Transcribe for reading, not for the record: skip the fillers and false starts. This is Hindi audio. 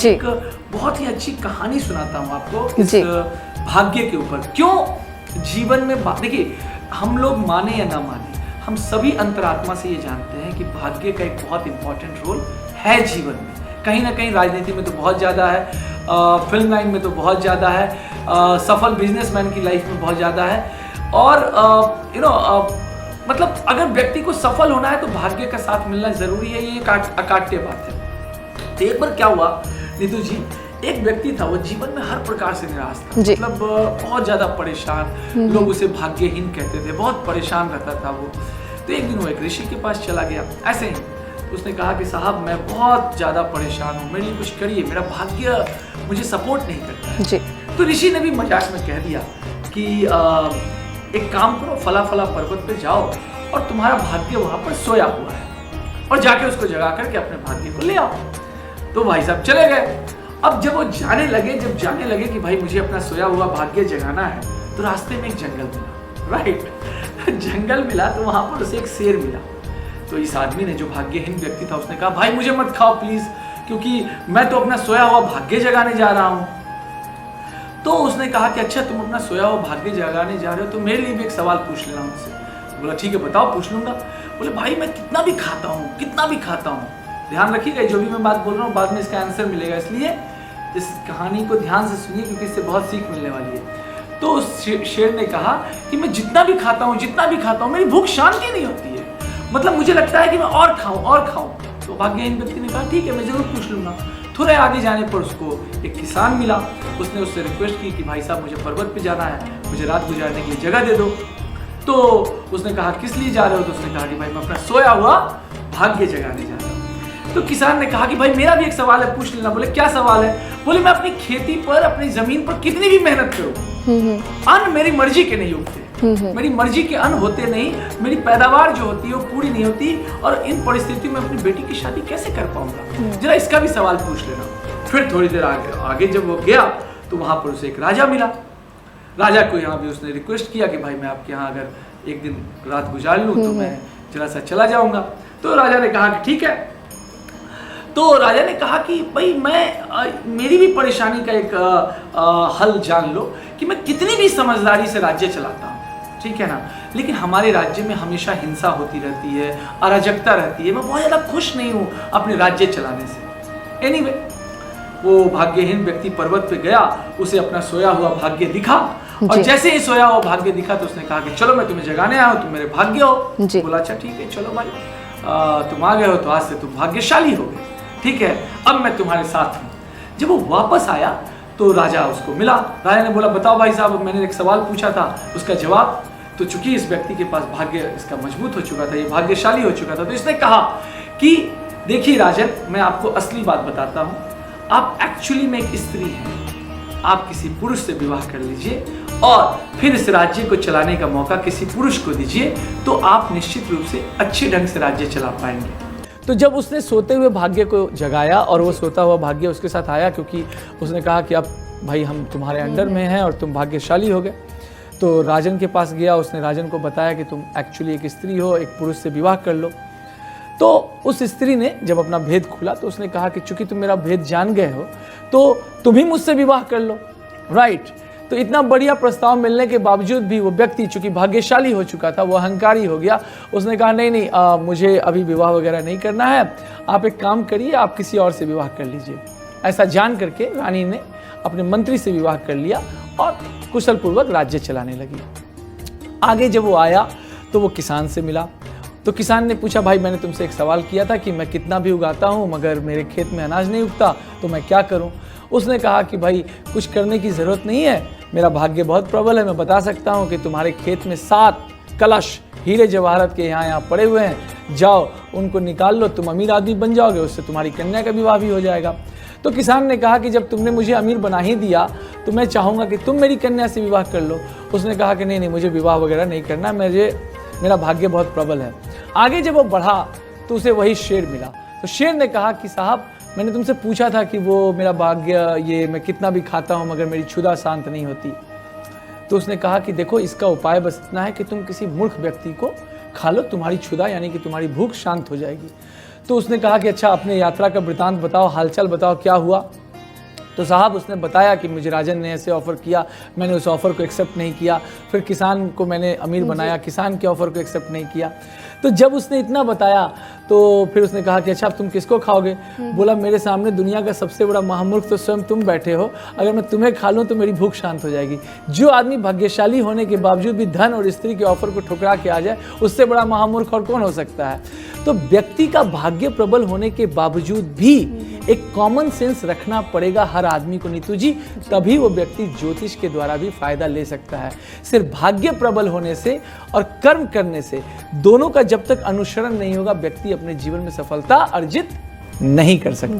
एक बहुत ही अच्छी कहानी सुनाता हूँ आपको इस भाग्य के ऊपर। क्यों जीवन में देखिए, हम लोग माने या ना माने, हम सभी अंतरात्मा से ये जानते हैं कि भाग्य का एक बहुत इंपॉर्टेंट रोल है जीवन में। कहीं ना कहीं राजनीति में तो बहुत ज़्यादा है, फिल्म लाइन में तो बहुत ज़्यादा है, सफल बिजनेसमैन की लाइफ में बहुत ज़्यादा है। और मतलब अगर व्यक्ति को सफल होना है तो भाग्य का साथ मिलना जरूरी है, ये अकाट्य बात है। तो एक बार क्या हुआ नीतू जी, एक व्यक्ति था, वो जीवन में हर प्रकार से निराश था, मतलब बहुत ज्यादा परेशान, लोग उसे भाग्यहीन कहते थे, बहुत परेशान रहता था वो। तो एक दिन वो एक ऋषि के पास चला गया, ऐसे ही उसने कहा कि साहब मैं बहुत ज्यादा परेशान हूँ, मेरे लिए कुछ करिए, मेरा भाग्य मुझे सपोर्ट नहीं करता है। जी। तो ऋषि ने भी मजाक में कह दिया कि एक काम करो, फला फला पर्वत पे जाओ और तुम्हारा भाग्य वहां पर सोया हुआ है, और जाके उसको जगा करके अपने भाग्य को ले आओ। तो भाई साहब चले गए। अब जब वो जाने लगे कि भाई मुझे अपना सोया हुआ भाग्य जगाना है, तो रास्ते में एक जंगल मिला, राइट जंगल मिला, तो वहां पर उसे एक शेर मिला। तो इस आदमी ने, जो भाग्यहीन व्यक्ति था, उसने कहा भाई मुझे मत खाओ प्लीज, क्योंकि मैं तो अपना सोया हुआ भाग्य जगाने जा रहा हूं। तो उसने कहा कि अच्छा तुम अपना सोया हुआ भाग्य जगाने जा रहे हो, तो मेरे लिए भी एक सवाल पूछ लेना उनसे। बोला ठीक है बताओ, पूछ लूंगा। बोले भाई मैं कितना भी खाता हूँ, ध्यान रखिएगा जो भी मैं बात बोल रहा हूँ बाद में इसका आंसर मिलेगा, इसलिए इस कहानी को ध्यान से सुनिए क्योंकि इससे बहुत सीख मिलने वाली है। तो उस शेर ने कहा कि मैं जितना भी खाता हूँ मेरी भूख शांति नहीं होती है, मतलब मुझे लगता है कि मैं और खाऊं। तो भाग्यहीन व्यक्ति ने कहा ठीक है मैं जरूर पूछ लूंगा। थोड़े आगे जाने पर उसको एक किसान मिला, उसने उससे रिक्वेस्ट की कि भाई साहब मुझे पर्वत पे जाना है, मुझे रात गुजारने की जगह दे दो। तो उसने कहा किस लिए जा रहे हो? तो उसने कहा कि भाई मैं अपना सोया हुआ भाग्य जगाने जा रहा हूँ। तो किसान ने कहा कि भाई मेरा भी एक सवाल है, पूछ लेना। बोले क्या सवाल है? बोले मैं अपनी खेती पर, अपनी जमीन पर कितनी भी मेहनत करूं, अन्न मेरी मर्जी के नहीं उगते, मेरी मर्जी के अन्न होते नहीं, मेरी पैदावार जो होती है वो पूरी नहीं होती, और इन परिस्थितियों में अपनी बेटी की शादी कैसे कर पाऊंगा, जरा इसका भी सवाल पूछ लेना। फिर थोड़ी देर आगे जब वो गया तो वहां पर उसे एक राजा मिला। राजा को यहाँ भी उसने रिक्वेस्ट किया कि भाई मैं आपके यहाँ अगर एक दिन रात गुजार लूँ तो मैं जरा सा चला जाऊंगा। तो राजा ने कहा कि ठीक है। तो राजा ने कहा कि भाई मेरी भी परेशानी का एक हल जान लो कि मैं कितनी भी समझदारी से राज्य चलाता हूँ, ठीक है ना, लेकिन हमारे राज्य में हमेशा हिंसा होती रहती है, अराजकता रहती है, मैं बहुत ज़्यादा खुश नहीं हूँ अपने राज्य चलाने से। एनीवे, वो भाग्यहीन व्यक्ति पर्वत पे गया, उसे अपना सोया हुआ भाग्य दिखा, और जैसे ही सोया हुआ भाग्य दिखा तो उसने कहा कि चलो मैं तुम्हें जगाने आया हूँ, तुम मेरे भाग्य हो। बोला अच्छा ठीक है चलो भाई, तुम आ गए हो तो आज से तुम भाग्यशाली हो गए, ठीक है अब मैं तुम्हारे साथ हूँ। जब वो वापस आया तो राजा उसको मिला। राजा ने बोला बताओ भाई साहब, मैंने एक सवाल पूछा था उसका जवाब। तो चूंकि इस व्यक्ति के पास भाग्य इसका मजबूत हो चुका था, ये भाग्यशाली हो चुका था, तो इसने कहा कि देखिए राजन, मैं आपको असली बात बताता हूँ, आप एक्चुअली में एक स्त्री हैं, आप किसी पुरुष से विवाह कर लीजिए और फिर इस राज्य को चलाने का मौका किसी पुरुष को दीजिए, तो आप निश्चित रूप से अच्छे ढंग से राज्य चला पाएंगे। तो जब उसने सोते हुए भाग्य को जगाया और वो सोता हुआ भाग्य उसके साथ आया, क्योंकि उसने कहा कि अब भाई हम तुम्हारे अंडर में हैं और तुम भाग्यशाली हो गए, तो राजन के पास गया। उसने राजन को बताया कि तुम एक्चुअली एक स्त्री हो, एक पुरुष से विवाह कर लो। तो उस स्त्री ने जब अपना भेद खुला तो उसने कहा कि चूंकि तुम मेरा भेद जान गए हो तो तुम ही मुझसे विवाह कर लो, राइट। तो इतना बढ़िया प्रस्ताव मिलने के बावजूद भी वो व्यक्ति चूंकि भाग्यशाली हो चुका था, वो अहंकारी हो गया। उसने कहा नहीं मुझे अभी विवाह वगैरह नहीं करना है, आप एक काम करिए, आप किसी और से विवाह कर लीजिए। ऐसा जान करके रानी ने अपने मंत्री से विवाह कर लिया और कुशल पूर्वक राज्य चलाने लगी। आगे जब वो आया तो वो किसान से मिला। तो किसान ने पूछा भाई मैंने तुमसे एक सवाल किया था कि मैं कितना भी उगाता हूँ मगर मेरे खेत में अनाज नहीं उगता, तो मैं क्या करूँ? उसने कहा कि भाई कुछ करने की ज़रूरत नहीं है, मेरा भाग्य बहुत प्रबल है, मैं बता सकता हूँ कि तुम्हारे खेत में 7 कलश हीरे जवाहरात के यहाँ पड़े हुए हैं, जाओ उनको निकाल लो, तुम अमीर आदमी बन जाओगे, उससे तुम्हारी कन्या का विवाह भी हो जाएगा। तो किसान ने कहा कि जब तुमने मुझे अमीर बना ही दिया तो मैं चाहूँगा कि तुम मेरी कन्या से विवाह कर लो। उसने कहा कि नहीं मुझे विवाह वगैरह नहीं करना, मेरा भाग्य बहुत प्रबल है। आगे जब वो बढ़ा तो उसे वही शेर मिला। तो शेर ने कहा कि साहब मैंने तुमसे पूछा था कि वो मेरा भाग्य, ये मैं कितना भी खाता हूँ मगर मेरी क्षुधा शांत नहीं होती। तो उसने कहा कि देखो इसका उपाय बस इतना है कि तुम किसी मूर्ख व्यक्ति को खा लो, तुम्हारी क्षुधा यानी कि तुम्हारी भूख शांत हो जाएगी। तो उसने कहा कि अच्छा अपने यात्रा का वृतांत बताओ, हालचाल बताओ, क्या हुआ? तो साहब उसने बताया कि मुझे राजन ने ऐसे ऑफ़र किया, मैंने उस ऑफ़र को एक्सेप्ट नहीं किया, फिर किसान को मैंने अमीर बनाया, किसान के ऑफ़र को एक्सेप्ट नहीं किया। तो जब उसने इतना बताया तो फिर उसने कहा कि अच्छा अब तुम किसको खाओगे? बोला मेरे सामने दुनिया का सबसे बड़ा महामूर्ख तो स्वयं तुम बैठे हो, अगर मैं तुम्हें खा लूँ तो मेरी भूख शांत हो जाएगी। जो आदमी भाग्यशाली होने के बावजूद भी धन और स्त्री के ऑफर को ठुकरा के आ जाए, उससे बड़ा महामूर्ख और कौन हो सकता है? तो व्यक्ति का भाग्य प्रबल होने के बावजूद भी एक कॉमन सेंस रखना पड़ेगा हर आदमी को नीतू जी, तभी वो व्यक्ति ज्योतिष के द्वारा भी फायदा ले सकता है। सिर्फ भाग्य प्रबल होने से और कर्म करने से, दोनों का जब तक अनुसरण नहीं होगा, व्यक्ति अपने जीवन में सफलता अर्जित नहीं कर सकता।